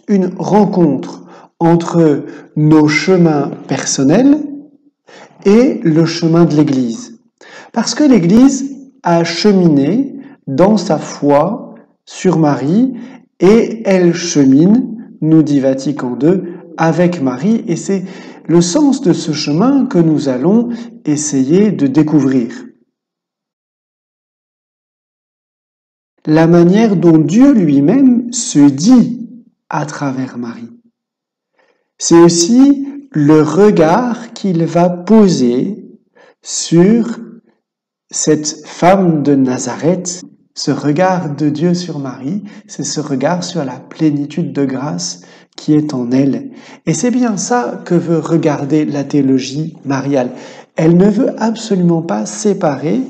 une rencontre entre nos chemins personnels et le chemin de l'Église. Parce que l'Église a cheminé dans sa foi sur Marie et elle chemine, nous dit Vatican II, avec Marie, et c'est le sens de ce chemin que nous allons essayer de découvrir. La manière dont Dieu lui-même se dit à travers Marie. C'est aussi le regard qu'il va poser sur cette femme de Nazareth. Ce regard de Dieu sur Marie, c'est ce regard sur la plénitude de grâce qui est en elle. Et c'est bien ça que veut regarder la théologie mariale. Elle ne veut absolument pas séparer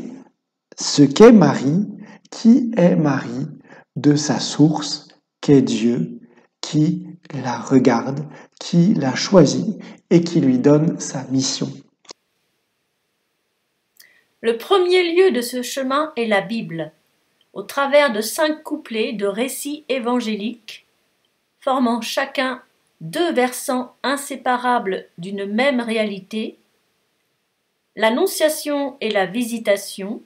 ce qu'est Marie, qui est Marie, de sa source, qu'est Dieu, qui la regarde, qui l'a choisie et qui lui donne sa mission. Le premier lieu de ce chemin est la Bible, au travers de 5 couplets de récits évangéliques, formant chacun 2 versants inséparables d'une même réalité, l'Annonciation et la Visitation,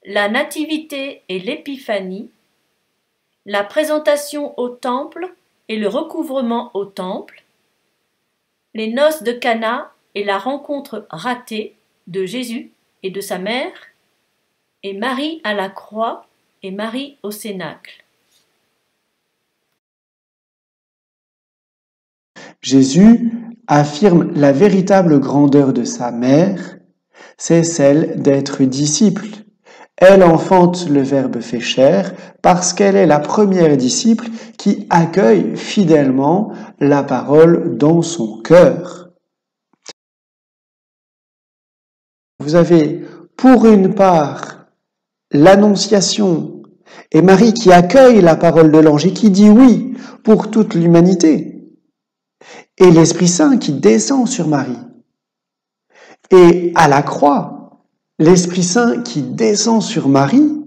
la Nativité et l'Épiphanie, la présentation au temple et le recouvrement au temple, les noces de Cana et la rencontre ratée de Jésus et de sa mère, et Marie à la croix et Marie au cénacle. Jésus affirme la véritable grandeur de sa mère, c'est celle d'être disciple. Elle enfante le Verbe fait chair parce qu'elle est la première disciple qui accueille fidèlement la parole dans son cœur. Vous avez pour une part l'Annonciation et Marie qui accueille la parole de l'ange et qui dit oui pour toute l'humanité. Et l'Esprit Saint qui descend sur Marie. Et à la croix, l'Esprit Saint qui descend sur Marie,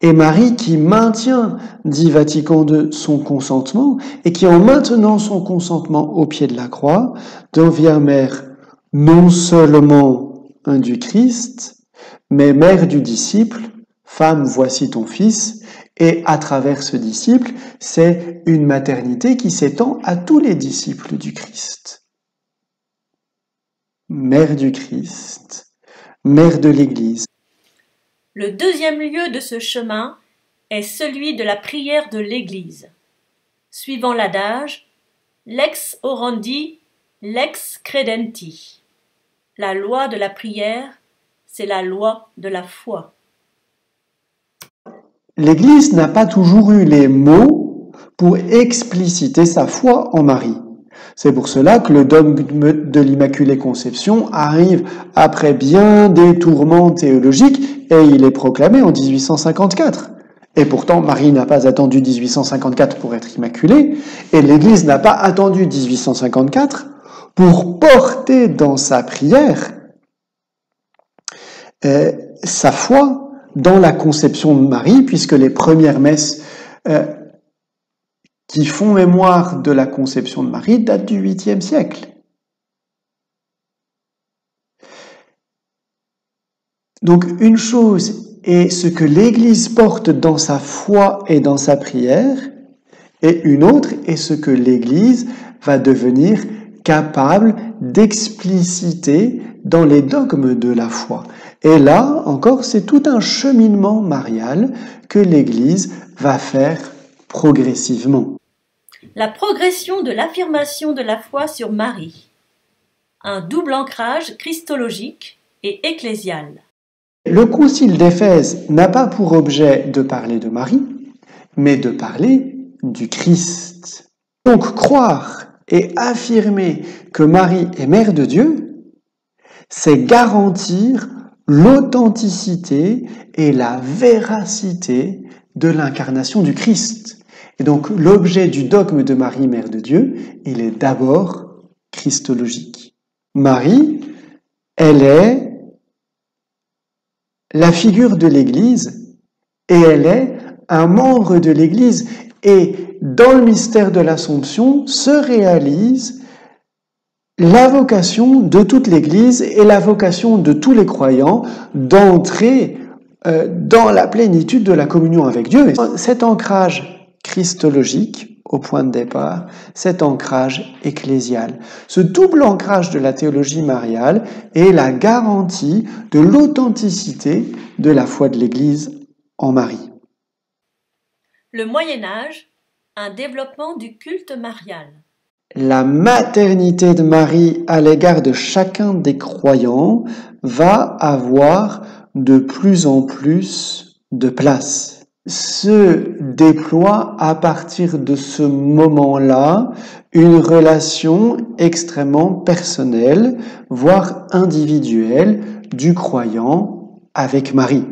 et Marie qui maintient, dit Vatican II, son consentement, et qui en maintenant son consentement au pied de la croix, devient mère non seulement du Christ, mais mère du disciple, femme, voici ton fils, et à travers ce disciple, c'est une maternité qui s'étend à tous les disciples du Christ. Mère du Christ, mère de l'Église. Le deuxième lieu de ce chemin est celui de la prière de l'Église. Suivant l'adage « Lex orandi, lex credenti ». La loi de la prière, c'est la loi de la foi. L'Église n'a pas toujours eu les mots pour expliciter sa foi en Marie. C'est pour cela que le dogme de l'Immaculée Conception arrive après bien des tourments théologiques et il est proclamé en 1854. Et pourtant, Marie n'a pas attendu 1854 pour être immaculée et l'Église n'a pas attendu 1854 pour porter dans sa prière sa foi dans la conception de Marie, puisque les premières messes qui font mémoire de la conception de Marie datent du 8e siècle. Donc une chose est ce que l'Église porte dans sa foi et dans sa prière, et une autre est ce que l'Église va devenir capable d'expliciter dans les dogmes de la foi. Et là, encore, c'est tout un cheminement marial que l'Église va faire progressivement. La progression de l'affirmation de la foi sur Marie. Un double ancrage christologique et ecclésial. Le Concile d'Éphèse n'a pas pour objet de parler de Marie, mais de parler du Christ. Donc croire et affirmer que Marie est mère de Dieu, c'est garantir l'authenticité et la véracité de l'incarnation du Christ. Et donc l'objet du dogme de Marie, mère de Dieu, il est d'abord christologique. Marie, elle est la figure de l'Église et elle est un membre de l'Église. Et dans le mystère de l'Assomption se réalise la vocation de toute l'Église et la vocation de tous les croyants d'entrer dans la plénitude de la communion avec Dieu. Et cet ancrage christologique, au point de départ, cet ancrage ecclésial. Ce double ancrage de la théologie mariale est la garantie de l'authenticité de la foi de l'Église en Marie. Le Moyen-Âge, un développement du culte marial. La maternité de Marie à l'égard de chacun des croyants va avoir de plus en plus de place. Se déploie à partir de ce moment-là une relation extrêmement personnelle, voire individuelle, du croyant avec Marie.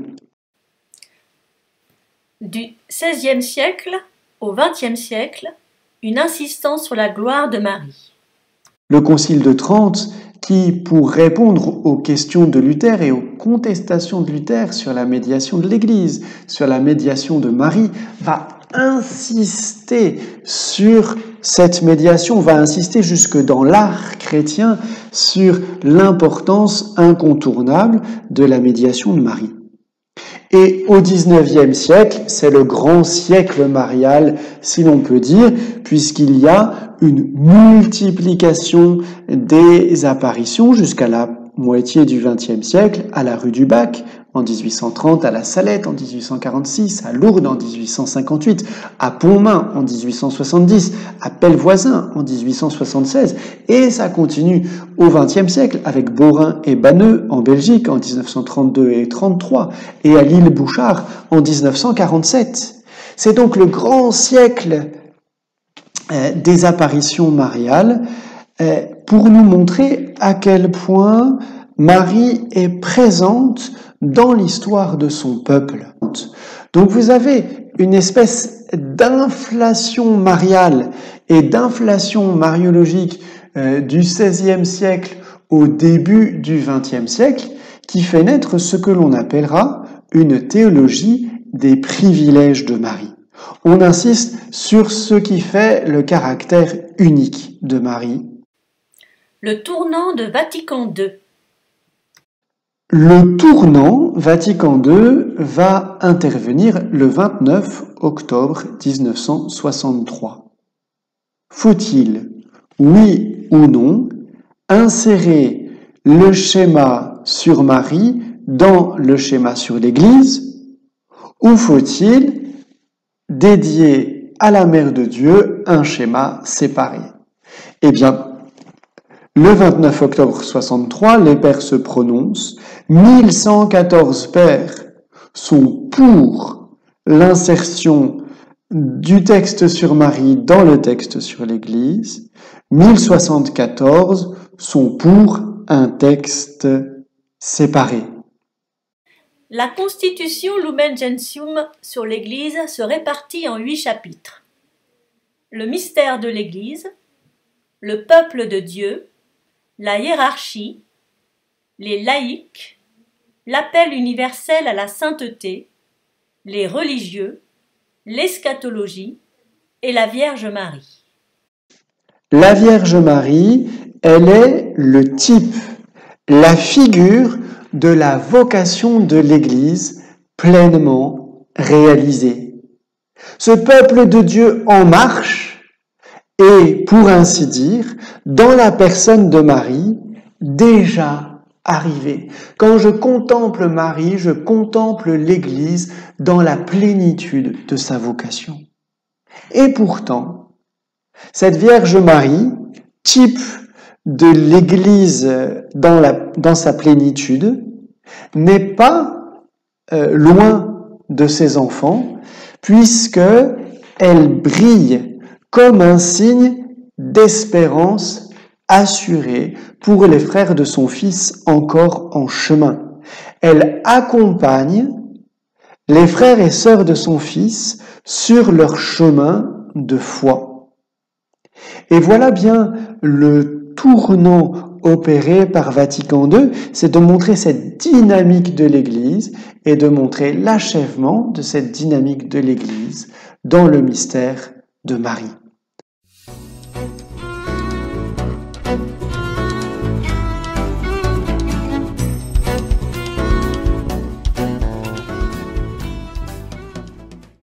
Du XVIe siècle au XXe siècle, une insistance sur la gloire de Marie. Le Concile de Trente, qui, pour répondre aux questions de Luther et aux contestations de Luther sur la médiation de l'Église, sur la médiation de Marie, va insister sur cette médiation, va insister jusque dans l'art chrétien sur l'importance incontournable de la médiation de Marie. Et au XIXe siècle, c'est le grand siècle marial, si l'on peut dire, puisqu'il y a une multiplication des apparitions jusqu'à la moitié du XXe siècle, à la rue du Bac en 1830, à la Salette en 1846, à Lourdes en 1858, à Pontmain en 1870, à Pellevoisin en 1876, et ça continue au XXe siècle avec Beaurain et Banneux en Belgique en 1932 et 1933, et à l'île Bouchard en 1947. C'est donc le grand siècle des apparitions mariales pour nous montrer à quel point Marie est présente dans l'histoire de son peuple. Donc vous avez une espèce d'inflation mariale et d'inflation mariologique du XVIe siècle au début du XXe siècle qui fait naître ce que l'on appellera une théologie des privilèges de Marie. On insiste sur ce qui fait le caractère unique de Marie. Le tournant de Vatican II. Le tournant Vatican II va intervenir le 29 octobre 1963. Faut-il, oui ou non, insérer le schéma sur Marie dans le schéma sur l'Église, ou faut-il dédier à la Mère de Dieu un schéma séparé? Eh bien, le 29 octobre 63, les pères se prononcent. 1114 pères sont pour l'insertion du texte sur Marie dans le texte sur l'Église. 1074 sont pour un texte séparé. La Constitution Lumen Gentium sur l'Église se répartit en 8 chapitres. Le mystère de l'Église, le peuple de Dieu, la hiérarchie, les laïcs, l'appel universel à la sainteté, les religieux, l'eschatologie et la Vierge Marie. La Vierge Marie, elle est le type, la figure de la vocation de l'Église pleinement réalisée. Ce peuple de Dieu en marche est, pour ainsi dire, dans la personne de Marie, déjà arrivé. Quand je contemple Marie, je contemple l'Église dans la plénitude de sa vocation. Et pourtant, cette Vierge Marie, type de l'Église dans sa plénitude, n'est pas loin de ses enfants, puisque elle brille comme un signe d'espérance assurée pour les frères de son Fils encore en chemin. Elle accompagne les frères et sœurs de son Fils sur leur chemin de foi. Et voilà bien le tournant opéré par Vatican II, c'est de montrer cette dynamique de l'Église et de montrer l'achèvement de cette dynamique de l'Église dans le mystère de Marie.